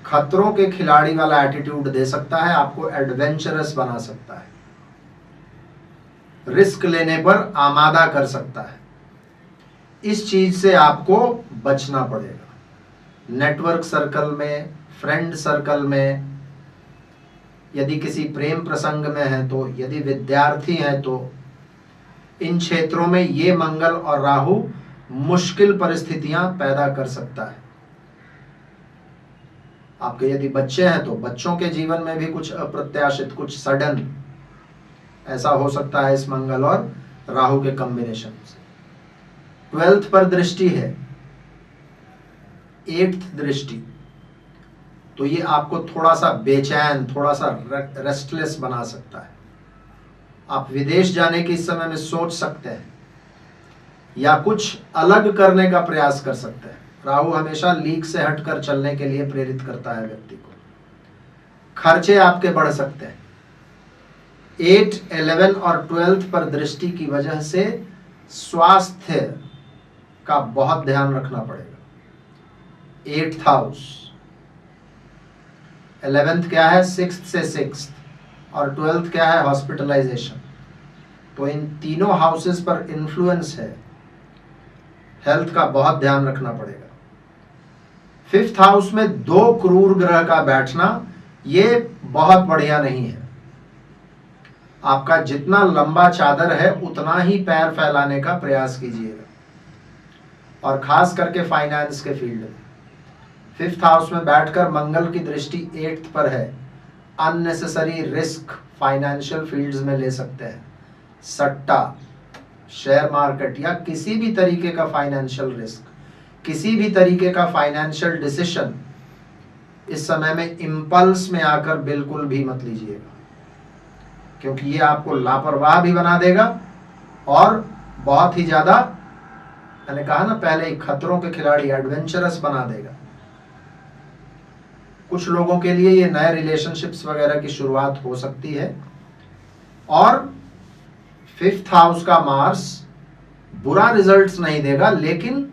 [SPEAKER 1] खतरों के खिलाड़ी वाला एटीट्यूड दे सकता है, आपको एडवेंचरस बना सकता है, रिस्क लेने पर आमादा कर सकता है। इस चीज से आपको बचना पड़ेगा। नेटवर्क सर्कल में, फ्रेंड सर्कल में, यदि किसी प्रेम प्रसंग में है तो, यदि विद्यार्थी हैं तो, इन क्षेत्रों में ये मंगल और राहु मुश्किल परिस्थितियां पैदा कर सकता है। आपके यदि बच्चे हैं तो बच्चों के जीवन में भी कुछ अप्रत्याशित, कुछ सडन ऐसा हो सकता है इस मंगल और राहु के कॉम्बिनेशन से। 12th पर दृष्टि है, 8th दृष्टि, तो ये आपको थोड़ा सा बेचैन, थोड़ा सा रेस्टलेस बना सकता है। आप विदेश जाने की इस समय में सोच सकते हैं या कुछ अलग करने का प्रयास कर सकते हैं। राहु हमेशा लीक से हटकर चलने के लिए प्रेरित करता है व्यक्ति को। खर्चे आपके बढ़ सकते हैं। 8, 11 और 12th पर दृष्टि की वजह से स्वास्थ्य का बहुत ध्यान रखना पड़ेगा। 8th हाउस, 11th क्या है, 6th से 6th, और 12th क्या है, हॉस्पिटलाइजेशन। तो इन तीनों हाउसेस पर इन्फ्लुएंस है, हेल्थ का बहुत ध्यान रखना पड़ेगा। 5th हाउस में 2 क्रूर ग्रह का बैठना ये बहुत बढ़िया नहीं है। आपका जितना लंबा चादर है उतना ही पैर फैलाने का प्रयास कीजिएगा, और खास करके फाइनेंस के फील्ड में। 5th हाउस में बैठकर मंगल की दृष्टि 8th पर है। अननेसेसरी रिस्क फाइनेंशियल फील्ड्स में ले सकते हैं। सट्टा, शेयर मार्केट या किसी भी तरीके का फाइनेंशियल रिस्क, किसी भी तरीके का फाइनेंशियल डिसीजन इस समय में इंपल्स में आकर बिल्कुल भी मत लीजिएगा, क्योंकि ये आपको लापरवाह भी बना देगा और बहुत ही ज्यादा, मैंने कहा ना पहले ही, खतरों के खिलाड़ी, एडवेंचरस बना देगा। कुछ लोगों के लिए ये नए रिलेशनशिप्स वगैरह की शुरुआत हो सकती है। और 5th हाउस का मार्स बुरा रिजल्ट्स नहीं देगा, लेकिन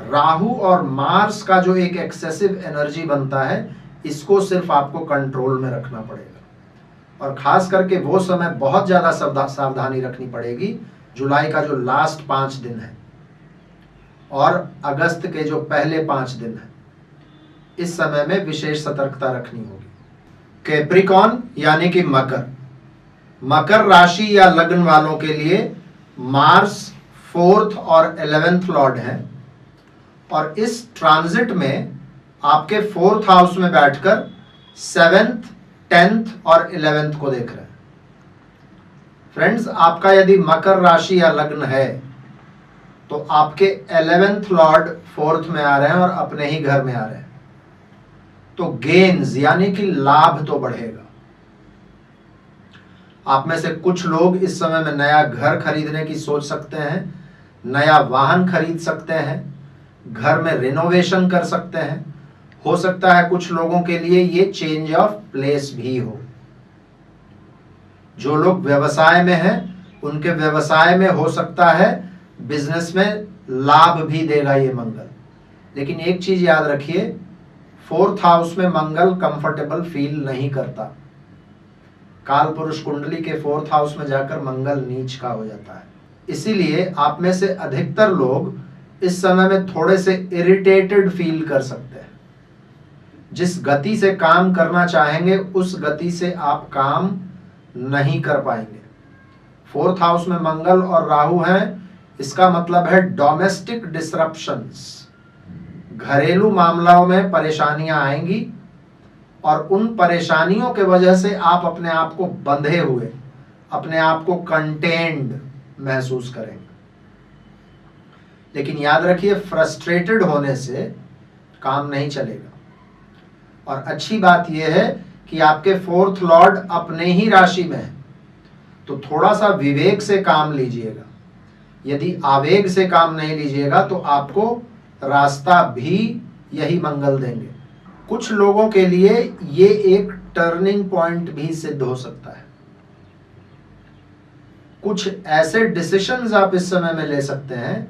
[SPEAKER 1] राहु और मार्स का जो एक एक्सेसिव एनर्जी बनता है, इसको सिर्फ आपको कंट्रोल में रखना पड़ेगा। और खास करके वो समय बहुत ज्यादा सावधानी रखनी पड़ेगी, जुलाई का जो लास्ट 5 दिन है और अगस्त के जो पहले 5 दिन है, इस समय में विशेष सतर्कता रखनी होगी। कैप्रिकॉन यानी कि मकर, मकर राशि या लग्न वालों के लिए मार्स 4th और 11th लॉर्ड है, और इस ट्रांजिट में आपके 4th हाउस में बैठकर 7th, 10th और 11th को देख रहे हैं। फ्रेंड्स, आपका यदि मकर राशि या लग्न है तो आपके 11th लॉर्ड 4th में आ रहे हैं और अपने ही घर में आ रहे हैं, तो गेन्स यानी कि लाभ तो बढ़ेगा। आप में से कुछ लोग इस समय में नया घर खरीदने की सोच सकते हैं, नया वाहन खरीद सकते हैं, घर में रिनोवेशन कर सकते हैं। हो सकता है कुछ लोगों के लिए ये चेंज ऑफ प्लेस भी हो। जो लोग व्यवसाय में हैं, उनके व्यवसाय में हो सकता है बिजनेस में लाभ भी देगा ये मंगल। लेकिन एक चीज याद रखिए, 4th हाउस में मंगल कंफर्टेबल फील नहीं करता। काल पुरुष कुंडली के 4th हाउस में जाकर मंगल नीच का हो जाता है। इसीलिए आप में से अधिकतर लोग इस समय में थोड़े से इरिटेटेड फील कर सकते हैं। जिस गति से काम करना चाहेंगे उस गति से आप काम नहीं कर पाएंगे। 4th हाउस में मंगल और राहु हैं, इसका मतलब है डोमेस्टिक डिसरप्शंस, घरेलू मामलों में परेशानियां आएंगी और उन परेशानियों के वजह से आप अपने आप को बंधे हुए, अपने आप को कंटेन्ड महसूस करेंगे। लेकिन याद रखिए, फ्रस्ट्रेटेड होने से काम नहीं चलेगा। और अच्छी बात यह है कि आपके 4th लॉर्ड अपने ही राशि में है, तो थोड़ा सा विवेक से काम लीजिएगा। यदि आवेग से काम नहीं लीजिएगा तो आपको रास्ता भी यही मंगल देंगे। कुछ लोगों के लिए ये एक टर्निंग पॉइंट भी सिद्ध हो सकता है। कुछ ऐसे डिसीजंस आप इस समय में ले सकते हैं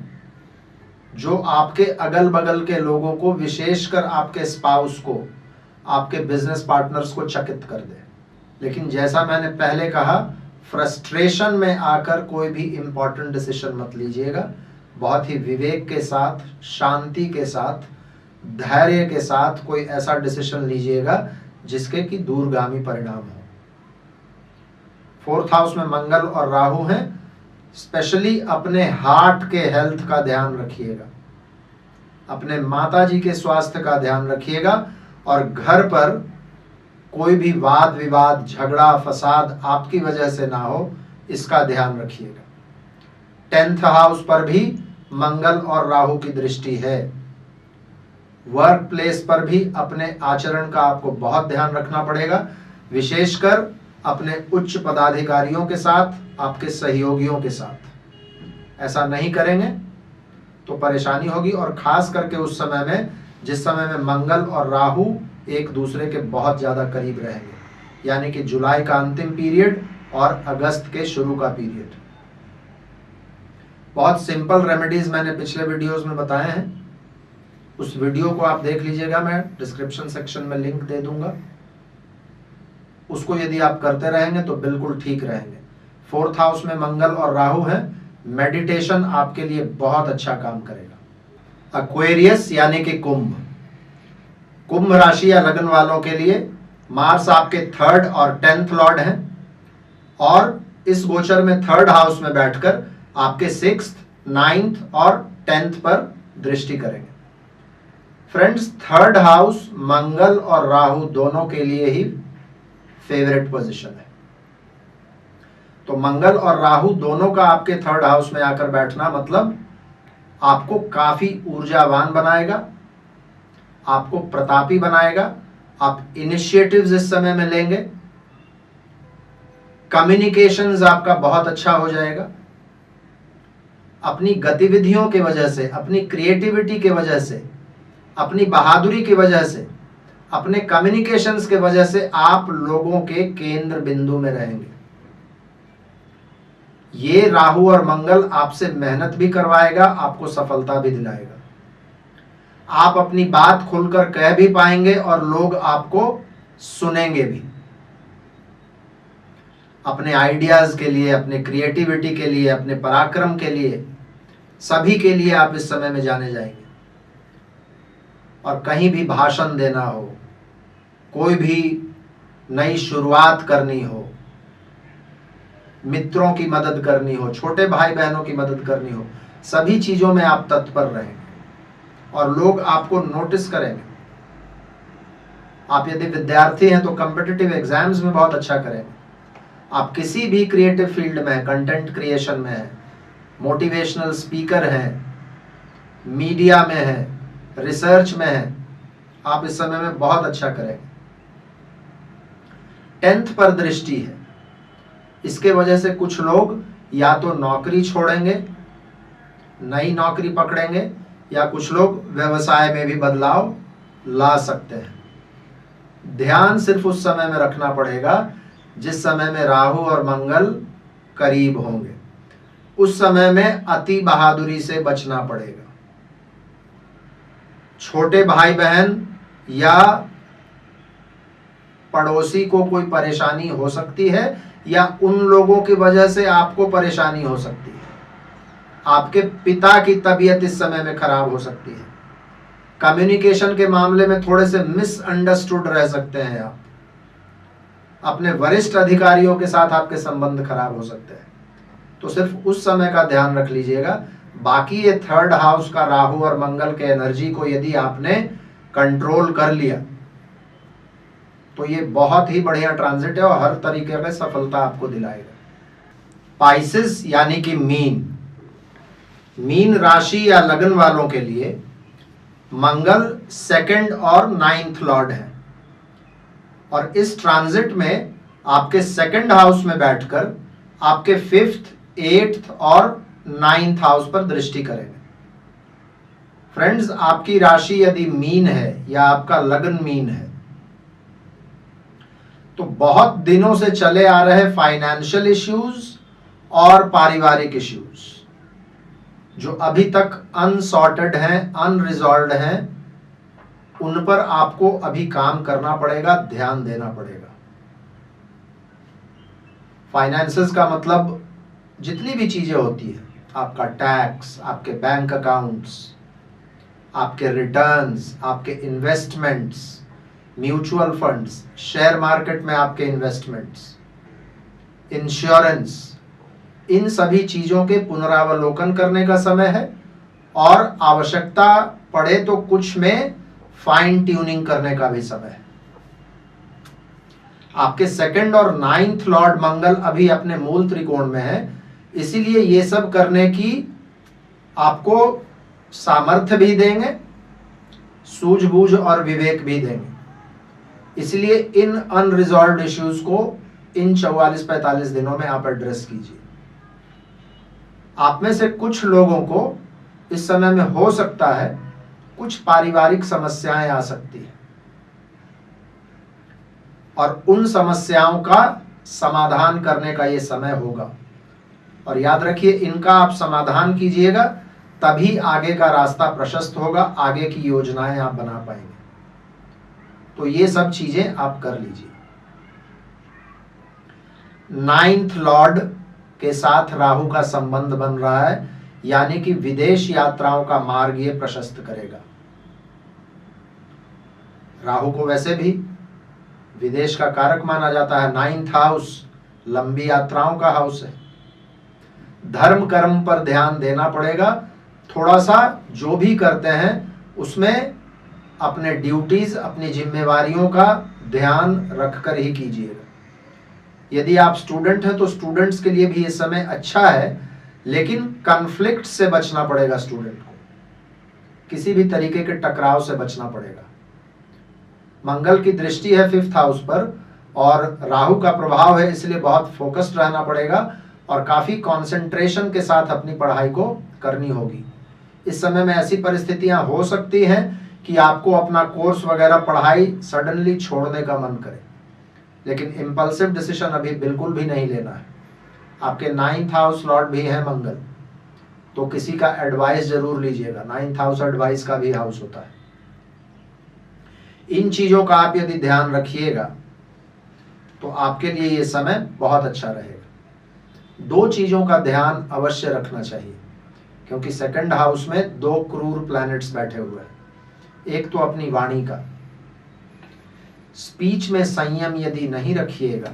[SPEAKER 1] जो आपके अगल बगल के लोगों को, विशेषकर आपके स्पाउस को, आपके बिजनेस पार्टनर्स को चकित कर दे। लेकिन जैसा मैंने पहले कहा, फ्रस्ट्रेशन में आकर कोई भी इंपॉर्टेंट डिसीजन मत लीजिएगा। बहुत ही विवेक के साथ, शांति के साथ, धैर्य के साथ कोई ऐसा डिसीजन लीजिएगा जिसके कि दूरगामी परिणाम हो। 4th हाउस में मंगल और राहु हैं, स्पेशली अपने हार्ट के हेल्थ का ध्यान रखिएगा, अपने माताजी के स्वास्थ्य का ध्यान रखिएगा और घर पर कोई भी वाद विवाद, झगड़ा फसाद आपकी वजह से ना हो, इसका ध्यान रखिएगा। 10th हाउस पर भी मंगल और राहु की दृष्टि है। वर्क प्लेस पर भी अपने आचरण का आपको बहुत ध्यान रखना पड़ेगा, विशेषकर अपने उच्च पदाधिकारियों के साथ, आपके सहयोगियों के साथ। ऐसा नहीं करेंगे तो परेशानी होगी। और खास करके उस समय में, जिस समय में मंगल और राहु एक दूसरे के बहुत ज्यादा करीब रहेंगे, यानी कि जुलाई का अंतिम पीरियड और अगस्त के शुरू का पीरियड। बहुत सिंपल रेमेडीज मैंने पिछले वीडियोस में बताए हैं, उस वीडियो को आप देख लीजिएगा, मैं डिस्क्रिप्शन सेक्शन में लिंक दे दूंगा। उसको यदि आप करते रहेंगे तो बिल्कुल ठीक रहेंगे। 4th हाउस में मंगल और राहु हैं, मेडिटेशन आपके लिए बहुत अच्छा काम करेगा। एक्वेरियस यानी कि कुंभ राशि या लगन वालों के लिए मार्स आपके 3rd और 10th लॉर्ड हैं और इस गोचर में 3rd हाउस में बैठकर आपके 6th, 9th और 10th पर दृष्टि करेंगे। फ्रेंड्स, 3rd हाउस मंगल और राहु दोनों के लिए ही फेवरेट पोजीशन है। तो मंगल और राहु दोनों का आपके 3rd हाउस में आकर बैठना मतलब आपको काफी ऊर्जावान बनाएगा, आपको प्रतापी बनाएगा। आप इनिशिएटिव्स इस समय में लेंगे, कम्युनिकेशंस आपका बहुत अच्छा हो जाएगा। अपनी गतिविधियों के वजह से, अपनी क्रिएटिविटी के वजह से, अपनी बहादुरी की वजह से, अपने कम्युनिकेशंस के वजह से आप लोगों के केंद्र बिंदु में रहेंगे। ये राहु और मंगल आपसे मेहनत भी करवाएगा, आपको सफलता भी दिलाएगा। आप अपनी बात खुलकर कह भी पाएंगे और लोग आपको सुनेंगे भी। अपने आइडियाज के लिए, अपने क्रिएटिविटी के लिए, अपने पराक्रम के लिए, सभी के लिए आप इस समय में जाने जाएंगे। और कहीं भी भाषण देना हो, कोई भी नई शुरुआत करनी हो, मित्रों की मदद करनी हो, छोटे भाई बहनों की मदद करनी हो, सभी चीजों में आप तत्पर रहेंगे और लोग आपको नोटिस करेंगे। आप यदि विद्यार्थी हैं तो कॉम्पिटिटिव एग्जाम्स में बहुत अच्छा करेंगे। आप किसी भी क्रिएटिव फील्ड में हैं, कंटेंट क्रिएशन में हैं, मोटिवेशनल स्पीकर हैं, मीडिया में हैं, रिसर्च में हैं, आप इस समय में बहुत अच्छा करेंगे। 10th पर दृष्टि है, इसके वजह से कुछ लोग या तो नौकरी छोड़ेंगे, नई नौकरी पकड़ेंगे, या कुछ लोग व्यवसाय में भी बदलाव ला सकते हैं। ध्यान सिर्फ उस समय में रखना पड़ेगा जिस समय में राहु और मंगल करीब होंगे। उस समय में अति बहादुरी से बचना पड़ेगा। छोटे भाई बहन या पड़ोसी को कोई परेशानी हो सकती है, या उन लोगों की वजह से आपको परेशानी हो सकती है। आपके पिता की तबीयत इस समय में खराब हो सकती है। कम्युनिकेशन के मामले में थोड़े से मिसअंडरस्टूड रह सकते हैं आप। अपने वरिष्ठ अधिकारियों के साथ आपके संबंध खराब हो सकते हैं। तो सिर्फ उस समय का ध्यान रख लीजिएगा। बाकी ये थर्ड हाउस का राहु और मंगल के एनर्जी को यदि आपने कंट्रोल कर लिया तो ये बहुत ही बढ़िया ट्रांजिट है और हर तरीके की सफलता आपको दिलाएगा। पाइसेस यानी कि मीन राशि या लगन वालों के लिए मंगल 2nd और 9th लॉर्ड है, और इस ट्रांजिट में आपके 2nd हाउस में बैठकर आपके 5th, 8th और 9th हाउस पर दृष्टि करेंगे। फ्रेंड्स, आपकी राशि यदि मीन है या आपका लगन मीन है तो बहुत दिनों से चले आ रहे फाइनेंशियल इश्यूज और पारिवारिक इश्यूज जो अभी तक अनसॉर्टेड हैं, अनरिजॉल्व्ड हैं, उन पर आपको अभी काम करना पड़ेगा, ध्यान देना पड़ेगा। फाइनेंसेस का मतलब जितनी भी चीजें होती है, आपका टैक्स, आपके बैंक अकाउंट्स, आपके रिटर्न्स, आपके investments, mutual funds, share market में आपके इन्वेस्टमेंट्स, इंश्योरेंस, इन सभी चीजों के पुनरावलोकन करने का समय है, और आवश्यकता पड़े तो कुछ में फाइन ट्यूनिंग करने का भी समय है। आपके 2nd और 9th लॉर्ड मंगल अभी अपने मूल त्रिकोण में है, इसीलिए ये सब करने की आपको सामर्थ्य भी देंगे, सूझबूझ और विवेक भी देंगे। इसलिए इन अनरिजॉल्व्ड इश्यूज को इन 44-45 दिनों में आप एड्रेस कीजिए। आप में से कुछ लोगों को इस समय में हो सकता है कुछ पारिवारिक समस्याएं आ सकती है, और उन समस्याओं का समाधान करने का ये समय होगा। और याद रखिए, इनका आप समाधान कीजिएगा तभी आगे का रास्ता प्रशस्त होगा, आगे की योजनाएं आप बना पाएंगे। तो ये सब चीजें आप कर लीजिए। 9th लॉर्ड के साथ राहु का संबंध बन रहा है, यानी कि विदेश यात्राओं का मार्ग ये प्रशस्त करेगा। राहु को वैसे भी विदेश का कारक माना जाता है। 9th हाउस लंबी यात्राओं का हाउस है। धर्म कर्म पर ध्यान देना पड़ेगा। थोड़ा सा जो भी करते हैं उसमें अपने ड्यूटीज, अपनी जिम्मेवारियों का ध्यान रखकर ही कीजिएगा। यदि आप स्टूडेंट हैं तो स्टूडेंट्स के लिए भी ये समय अच्छा है, लेकिन कॉन्फ्लिक्ट से बचना पड़ेगा। स्टूडेंट को किसी भी तरीके के टकराव से बचना पड़ेगा। मंगल की दृष्टि है 5th हाउस पर और राहु का प्रभाव है, इसलिए बहुत फोकस्ड रहना पड़ेगा और काफी कंसंट्रेशन के साथ अपनी पढ़ाई को करनी होगी। इस समय में ऐसी परिस्थितियां हो सकती हैं कि आपको अपना कोर्स वगैरह पढ़ाई सडनली छोड़ने का मन करे, लेकिन इम्पल्सिव डिसीजन अभी बिल्कुल भी नहीं लेना है। आपके 9th हाउस लॉर्ड भी है मंगल, तो किसी का एडवाइस जरूर लीजिएगा। 9th हाउस एडवाइस का भी हाउस होता है। इन चीजों का आप यदि ध्यान रखिएगा तो आपके लिए ये समय बहुत अच्छा रहेगा। 2 चीजों का ध्यान अवश्य रखना चाहिए, क्योंकि 2nd हाउस में 2 क्रूर प्लैनेट्स बैठे हुए हैं। एक तो अपनी वाणी का, स्पीच में संयम यदि नहीं रखिएगा,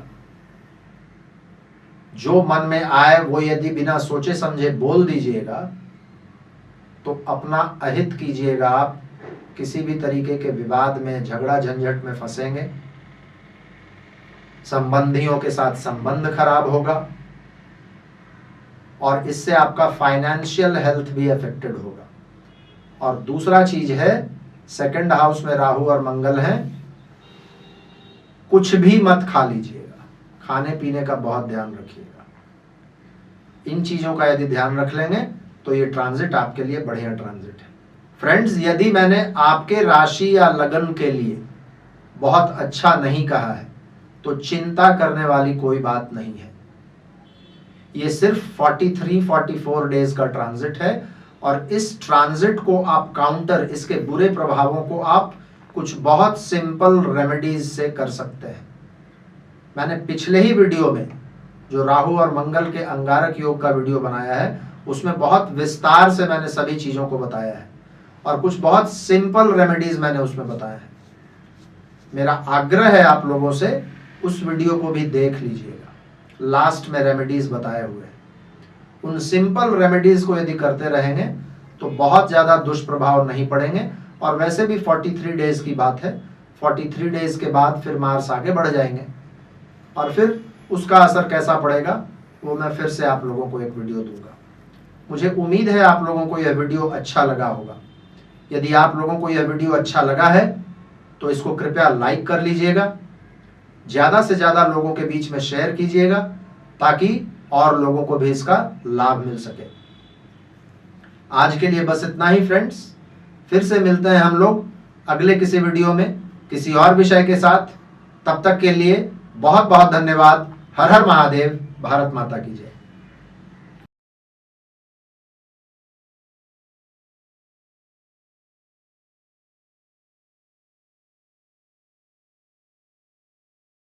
[SPEAKER 1] जो मन में आए वो यदि बिना सोचे समझे बोल दीजिएगा तो अपना अहित कीजिएगा। आप किसी भी तरीके के विवाद में, झगड़ा झंझट में फंसेंगे, संबंधियों के साथ संबंध खराब होगा और इससे आपका फाइनेंशियल हेल्थ भी अफेक्टेड होगा। और दूसरा चीज है, 2nd हाउस में राहु और मंगल हैं, कुछ भी मत खा लीजिएगा, खाने पीने का बहुत ध्यान रखिएगा। इन चीजों का यदि ध्यान रख लेंगे तो ये ट्रांजिट आपके लिए बढ़िया ट्रांजिट है। फ्रेंड्स, यदि मैंने आपके राशि या लगन के लिए बहुत अच्छा नहीं कहा है तो चिंता करने वाली कोई बात नहीं है। ये सिर्फ 43-44 डेज का ट्रांजिट है और इस ट्रांजिट को आप काउंटर, इसके बुरे प्रभावों को आप कुछ बहुत सिंपल रेमेडीज से कर सकते हैं। मैंने पिछले ही वीडियो में जो राहु और मंगल के अंगारक योग का वीडियो बनाया है उसमें बहुत विस्तार से मैंने सभी चीजों को बताया है और कुछ बहुत सिंपल रेमेडीज मैंने उसमें बताया है। मेरा आग्रह है आप लोगों से उस वीडियो को भी देख लीजिएगा, लास्ट में रेमेडीज बताए हुए। उन सिंपल रेमेडीज को यदि करते रहेंगे तो बहुत ज्यादा दुष्प्रभाव नहीं पड़ेंगे। और वैसे भी 43 डेज की बात है, 43 डेज के बाद फिर मार्स आगे बढ़ जाएंगे और फिर उसका असर कैसा पड़ेगा वो मैं फिर से आप लोगों को एक वीडियो दूंगा। मुझे उम्मीद है आप लोगों को यह वीडियो अच्छा लगा होगा। यदि आप लोगों को यह वीडियो अच्छा लगा है तो इसको कृपया लाइक कर लीजिएगा, ज्यादा से ज्यादा लोगों के बीच में शेयर कीजिएगा ताकि और लोगों को भी इसका लाभ मिल सके। आज के लिए बस इतना ही फ्रेंड्स, फिर से मिलते हैं हम लोग अगले किसी वीडियो में किसी और विषय के साथ। तब तक के लिए बहुत बहुत धन्यवाद। हर हर महादेव। भारत माता की जय।